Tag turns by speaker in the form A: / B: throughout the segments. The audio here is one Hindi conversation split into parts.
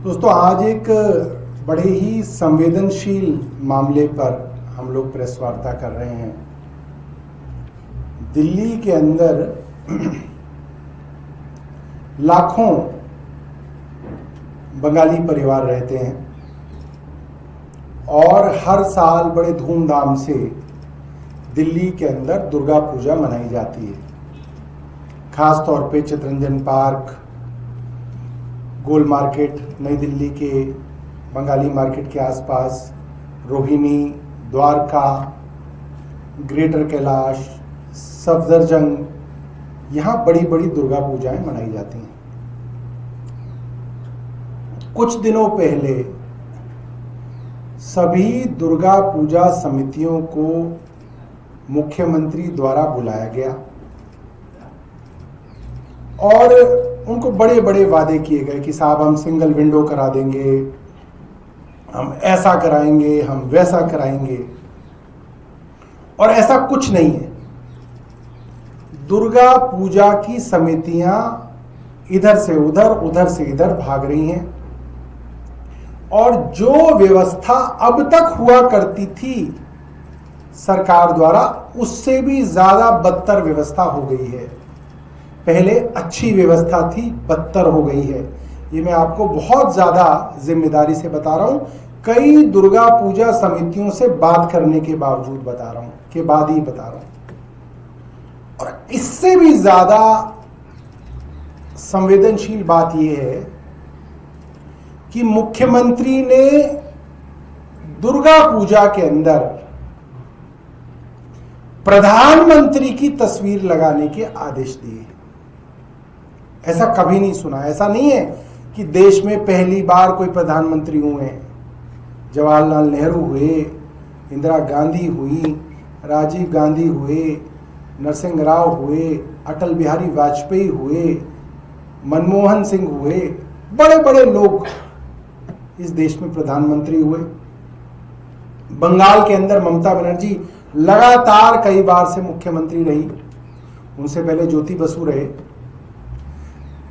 A: दोस्तों, आज एक बड़े ही संवेदनशील मामले पर हम लोग प्रेस वार्ता कर रहे हैं। दिल्ली के अंदर लाखों बंगाली परिवार रहते हैं और हर साल बड़े धूमधाम से दिल्ली के अंदर दुर्गा पूजा मनाई जाती है। खास तौर पे चितरंजन पार्क, गोल मार्केट, नई दिल्ली के बंगाली मार्केट के आसपास, रोहिणी, द्वारका, ग्रेटर कैलाश, सफदरजंग, यहाँ बड़ी बड़ी दुर्गा पूजाएं मनाई जाती हैं। कुछ दिनों पहले सभी दुर्गा पूजा समितियों को मुख्यमंत्री द्वारा बुलाया गया और उनको बड़े बड़े वादे किए गए कि साहब हम सिंगल विंडो करा देंगे, हम ऐसा कराएंगे, हम वैसा कराएंगे, और ऐसा कुछ नहीं है। दुर्गा पूजा की समितियां इधर से उधर, उधर से इधर भाग रही हैं और जो व्यवस्था अब तक हुआ करती थी सरकार द्वारा, उससे भी ज्यादा बदतर व्यवस्था हो गई है। पहले अच्छी व्यवस्था थी, बदतर हो गई है। ये मैं आपको बहुत ज्यादा जिम्मेदारी से बता रहा हूं, कई दुर्गा पूजा समितियों से बात करने के बावजूद बता रहा हूं, के बाद ही बता रहा हूं। और इससे भी ज्यादा संवेदनशील बात यह है कि मुख्यमंत्री ने दुर्गा पूजा के अंदर प्रधानमंत्री की तस्वीर लगाने के आदेश दिए। ऐसा कभी नहीं सुना। ऐसा नहीं है कि देश में पहली बार कोई प्रधानमंत्री हुए। जवाहरलाल नेहरू हुए, इंदिरा गांधी हुई, राजीव गांधी हुए, नरसिंह राव हुए, अटल बिहारी वाजपेयी हुए, मनमोहन सिंह हुए, बड़े बड़े लोग इस देश में प्रधानमंत्री हुए। बंगाल के अंदर ममता बनर्जी लगातार कई बार से मुख्यमंत्री रही, उनसे पहले ज्योति बसु रहे।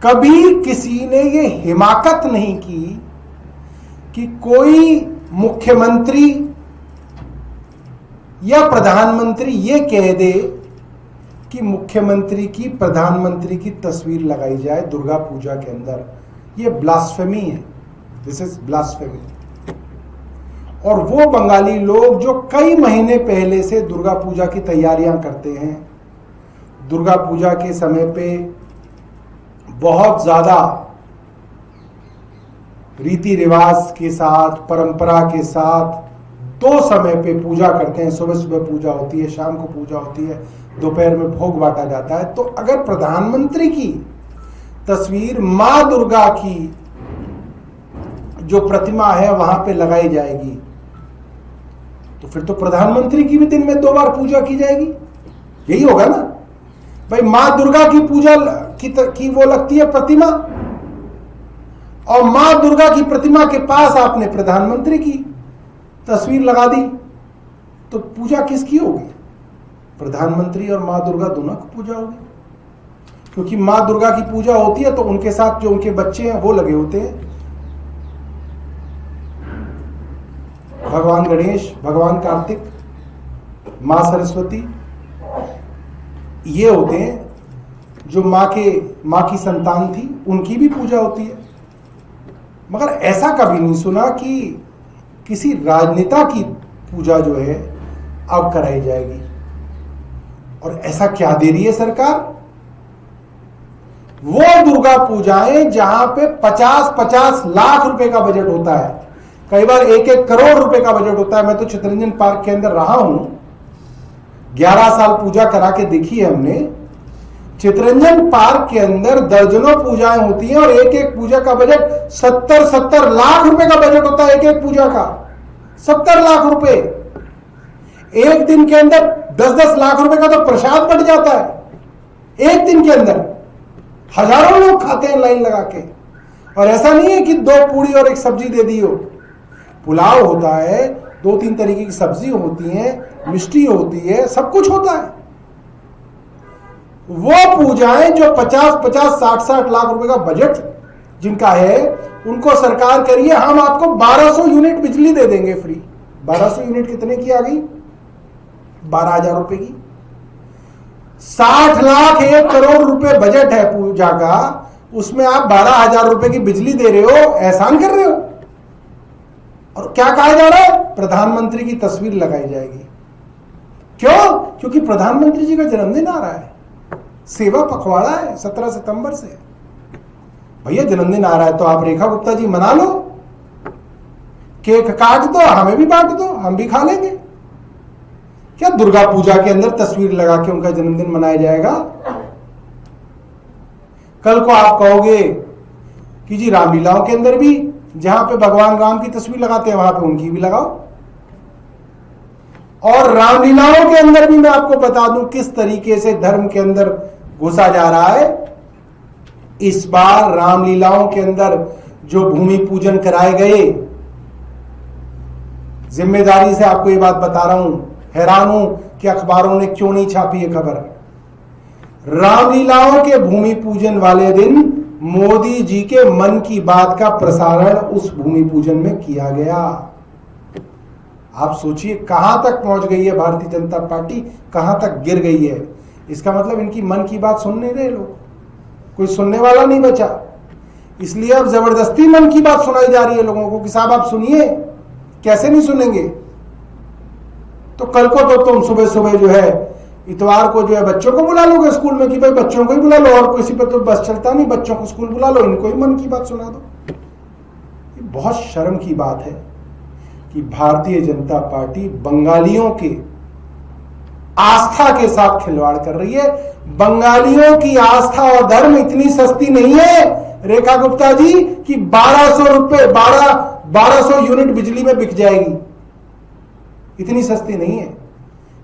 A: कभी किसी ने ये हिमाकत नहीं की कि कोई मुख्यमंत्री या प्रधानमंत्री ये कह दे कि मुख्यमंत्री की, प्रधानमंत्री की तस्वीर लगाई जाए दुर्गा पूजा के अंदर। ये ब्लास्फेमी है, दिस इज ब्लास्फेमी। और वो बंगाली लोग जो कई महीने पहले से दुर्गा पूजा की तैयारियां करते हैं, दुर्गा पूजा के समय पे बहुत ज्यादा रीति रिवाज के साथ, परंपरा के साथ दो समय पे पूजा करते हैं। सुबह सुबह पूजा होती है, शाम को पूजा होती है, दोपहर में भोग बांटा जाता है। तो अगर प्रधानमंत्री की तस्वीर मां दुर्गा की जो प्रतिमा है वहां पे लगाई जाएगी, तो फिर तो प्रधानमंत्री की भी दिन में 2 बार पूजा की जाएगी। यही होगा ना भाई। मां दुर्गा की पूजा की वो लगती है प्रतिमा, और मां दुर्गा की प्रतिमा के पास आपने प्रधानमंत्री की तस्वीर लगा दी, तो पूजा किसकी होगी? प्रधानमंत्री और मां दुर्गा दोनों की पूजा होगी। क्योंकि मां दुर्गा की पूजा होती है तो उनके साथ जो उनके बच्चे हैं वो लगे होते हैं। भगवान गणेश, भगवान कार्तिक, मां सरस्वती, ये होते हैं जो मां की संतान थी, उनकी भी पूजा होती है। मगर ऐसा कभी नहीं सुना कि किसी राजनेता की पूजा जो है अब कराई जाएगी। और ऐसा क्या दे रही है सरकार? वो दुर्गा पूजाएं जहां पे 50-50 लाख रुपए का बजट होता है, कई बार 1-1 करोड़ रुपए का बजट होता है। मैं तो चितरंजन पार्क के अंदर रहा हूं, 11 साल पूजा करा के देखी है हमने। चितरंजन पार्क के अंदर दर्जनों पूजाएं होती हैं और एक एक पूजा का बजट 70-70 लाख रुपए का बजट होता है। एक एक पूजा का 70 लाख रुपए। एक दिन के अंदर 10-10 लाख रुपए का तो प्रसाद बट जाता है। एक दिन के अंदर हजारों लोग खाते हैं लाइन लगा के। और ऐसा नहीं है कि 2 पूड़ी और 1 सब्जी दे दी हो। पुलाव होता है, 2-3 तरीके की सब्जी होती है, मिष्टी होती है, सब कुछ होता है। वो पूजाएं जो 50-50, 60-60 लाख रुपए का बजट जिनका है, उनको सरकार कह रही है हम आपको 1200 यूनिट बिजली दे देंगे फ्री। 1200 यूनिट कितने की आ गई? 12,000 रुपए की। 60 लाख 1 करोड़ रुपए बजट है पूजा का, उसमें आप 12,000 रुपए की बिजली दे रहे हो, एहसान कर रहे हो। और क्या कहा जा रहा है? प्रधानमंत्री की तस्वीर लगाई जाएगी। क्यों? क्योंकि प्रधानमंत्री जी का जन्मदिन आ रहा है, सेवा पखवाड़ा है 17 सितंबर से। भैया जन्मदिन आ रहा है तो आप रेखा गुप्ता जी मना लो, केक काट दो, हमें भी बांट दो, हम भी खा लेंगे। क्या दुर्गा पूजा के अंदर तस्वीर लगा के उनका जन्मदिन मनाया जाएगा? कल को आप कहोगे कि जी रामलीलाओं के अंदर भी जहां पे भगवान राम की तस्वीर लगाते हैं वहां पे उनकी भी लगाओ। और रामलीलाओं के अंदर भी मैं आपको बता दूं किस तरीके से धर्म के अंदर घुसा जा रहा है। इस बार रामलीलाओं के अंदर जो भूमि पूजन कराए गए, जिम्मेदारी से आपको ये बात बता रहा हूं, हैरान हूं कि अखबारों ने क्यों नहीं छापी ये खबर। रामलीलाओं के भूमि पूजन वाले दिन मोदी जी के मन की बात का प्रसारण उस भूमि पूजन में किया गया। आप सोचिए कहां तक पहुंच गई है भारतीय जनता पार्टी, कहां तक गिर गई है। इसका मतलब इनकी मन की बात सुन नहीं रहे लोग, कोई सुनने वाला नहीं बचा। इसलिए अब जबरदस्ती मन की बात सुनाई जा रही है लोगों को कि साहब आप सुनिए। कैसे नहीं सुनेंगे? तो कल को तो तुम सुबह सुबह जो है इतवार को जो है बच्चों को बुला लोगे स्कूल में कि भाई बच्चों को ही बुला लो, और किसी पे तो बस चलता नहीं, बच्चों को स्कूल बुला लो, इनको ही मन की बात सुना दो। ये बहुत शर्म की बात है कि भारतीय जनता पार्टी बंगालियों के आस्था के साथ खिलवाड़ कर रही है। बंगालियों की आस्था और धर्म इतनी सस्ती नहीं है रेखा गुप्ता जी कि 1200 यूनिट बिजली में बिक जाएगी। इतनी सस्ती नहीं है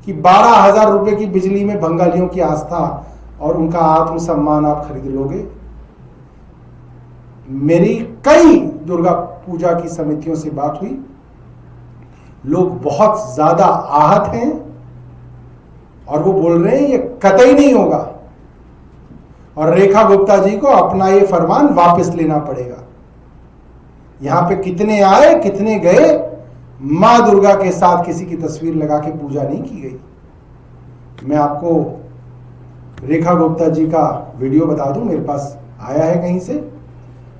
A: कि 12,000 रुपए की बिजली में बंगालियों की आस्था और उनका आत्मसम्मान आप खरीद लोगे। मेरी कई दुर्गा पूजा की समितियों से बात हुई, लोग बहुत ज्यादा आहत हैं और वो बोल रहे हैं ये कतई नहीं होगा और रेखा गुप्ता जी को अपना ये फरमान वापस लेना पड़ेगा। यहां पे कितने आए कितने गए, मां दुर्गा के साथ किसी की तस्वीर लगा के पूजा नहीं की गई। मैं आपको रेखा गुप्ता जी का वीडियो बता दूं, मेरे पास आया है कहीं से।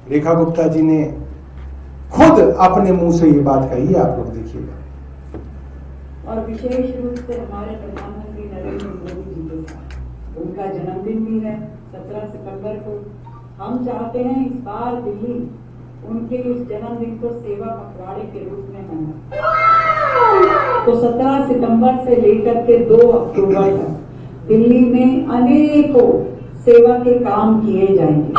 A: रेखा गुप्ता जी ने खुद अपने मुंह से ये बात कही है, आप लोग देखिएगा।
B: और विशेष रूप से हमारे प्रधानमंत्री नरेंद्र मोदी जी के साथ उनका जन्मदिन भी है 17 सितंबर को। हम चाहते हैं इस बार दिल्ली उनके इस जन्मदिन को सेवा पखवाड़े के रूप में मनाए। तो 17 सितंबर से लेकर के 2 अक्टूबर तक दिल्ली में अनेकों सेवा के काम किए जाएंगे।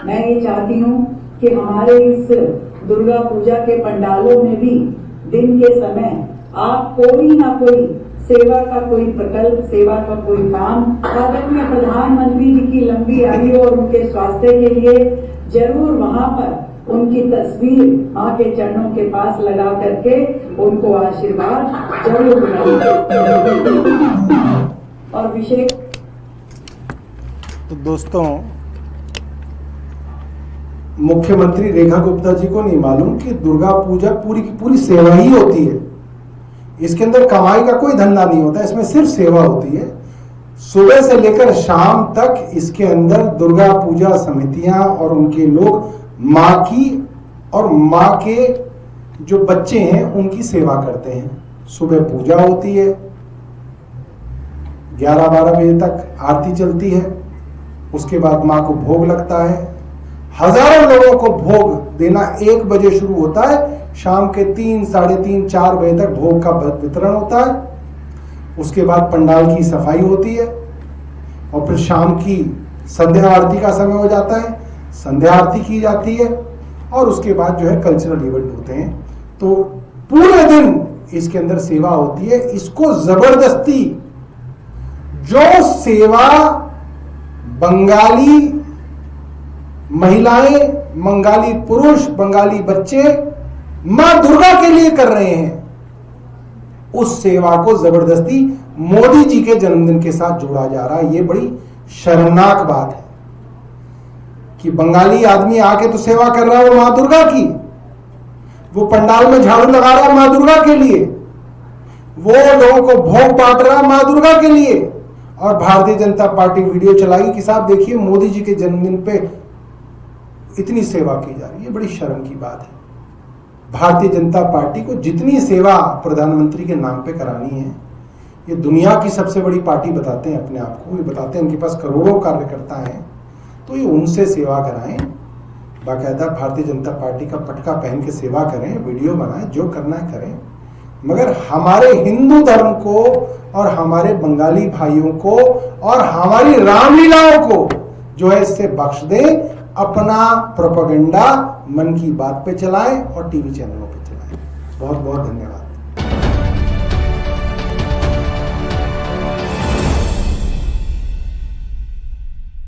B: मैं ये चाहती हूँ कि हमारे इस दुर्गा पूजा के पंडालों में भी दिन के समय आप कोई ना कोई सेवा का कोई प्रकल्प, सेवा का कोई काम, आदरणीय प्रधानमंत्री जी की लंबी आयु और उनके स्वास्थ्य के लिए जरूर वहां पर उनकी तस्वीर मां के चरणों के पास लगा करके उनको आशीर्वाद जरूर मिलेगा। और विशेष
A: तो दोस्तों, मुख्यमंत्री रेखा गुप्ता जी को नहीं मालूम कि दुर्गा पूजा पूरी की पूरी सेवा ही होती है। इसके अंदर कमाई का कोई धंधा नहीं होता, इसमें सिर्फ सेवा होती है। सुबह से लेकर शाम तक इसके अंदर दुर्गा पूजा समितियां और उनके लोग मां की और मां के जो बच्चे हैं उनकी सेवा करते हैं। सुबह पूजा होती है, 11-12 बजे तक आरती चलती है, उसके बाद मां को भोग लगता है। हजारों लोगों को भोग देना 1 बजे शुरू होता है, शाम के 3, 3:30, 4 बजे तक भोग का वितरण होता है। उसके बाद पंडाल की सफाई होती है और फिर शाम की संध्या आरती का समय हो जाता है, संध्या आरती की जाती है और उसके बाद जो है कल्चरल इवेंट होते हैं। तो पूरे दिन इसके अंदर सेवा होती है। इसको जबरदस्ती जो सेवा बंगाली महिलाएं, बंगाली पुरुष, बंगाली बच्चे मां दुर्गा के लिए कर रहे हैं, उस सेवा को जबरदस्ती मोदी जी के जन्मदिन के साथ जोड़ा जा रहा है। यह बड़ी शर्मनाक बात है। कि बंगाली आदमी आके तो सेवा कर रहा है वो माँ दुर्गा की, वो पंडाल में झाड़ू लगा रहा है माँ दुर्गा के लिए, वो लोगों को भोग बांट रहा है माँ दुर्गा के लिए, और भारतीय जनता पार्टी वीडियो चलाएगी कि साहब देखिए मोदी जी के जन्मदिन पे इतनी सेवा की जा रही है। ये बड़ी शर्म की बात है। भारतीय जनता पार्टी को जितनी सेवा प्रधानमंत्री के नाम पे करानी है, ये दुनिया की सबसे बड़ी पार्टी बताते हैं अपने आप को, ये बताते हैं उनके पास करोड़ों कार्यकर्ता हैं, तो ये उनसे सेवा कराएं, बाकायदा भारतीय जनता पार्टी का पटका पहन के सेवा करें, वीडियो बनाएं, जो करना है करें, मगर हमारे हिंदू धर्म को और हमारे बंगाली भाइयों को और हमारी रामलीलाओं को जो है इससे बख्श दें। अपना प्रोपेगेंडा मन की बात पे चलाएं और टीवी चैनलों पे चलाएं। बहुत बहुत धन्यवाद।